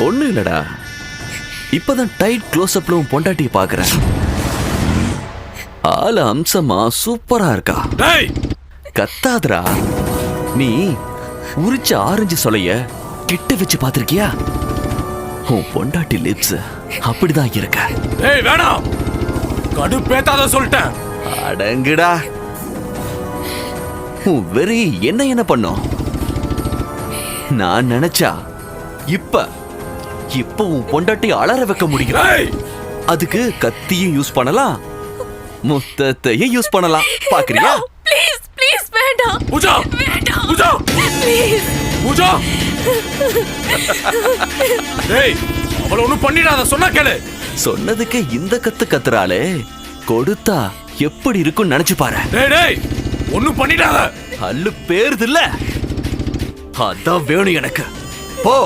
ஒண்ணு இல்லடா, இப்பதான் டைட் க்ளோஸ் அப்ல உன் பொண்டாட்டிய பாக்குறேன். ஆளு அம்சமா சூப்பரா இருக்கா. கத்தாதரா. நீ உரிச்ச ஆரஞ்சு சொலைய கிட்ட வச்சு பாத்திருக்கியா? உன் பொண்டாட்டி லிப்ஸ் அப்படிதான் இருக்க. வேணாம், கடுப்பேத்தாத சொல்லிட்டேன். அடங்குடா. உன் வெறி என்ன பண்ணும்? நான் நினைச்சா இப்ப உன் பொண்டாட்டி அலற வைக்க முடியும். அதுக்கு கத்தியும் யூஸ் பண்ணலாம், முத்தத்தையும் யூஸ் பண்ணலாம். பாக்குறியா? ப்ளீஸ் ப்ளீஸ் வேண்டாம். பூஜா, வேண்டாம். பூஜா, ப்ளீஸ். பூஜா. டேய், அவள ஒண்ணும் பண்ணிடாத, சொன்னா கேளு. சொன்னதுக்கு இந்த கத்து கத்துறாளே, கொடுத்தா எப்படி இருக்கும்னு நினைச்சு பாரு. டேய், ஒண்ணும் பண்ணிடாத. அல்லு பேருது இல்ல, அதான் வேணும் எனக்கு. போ.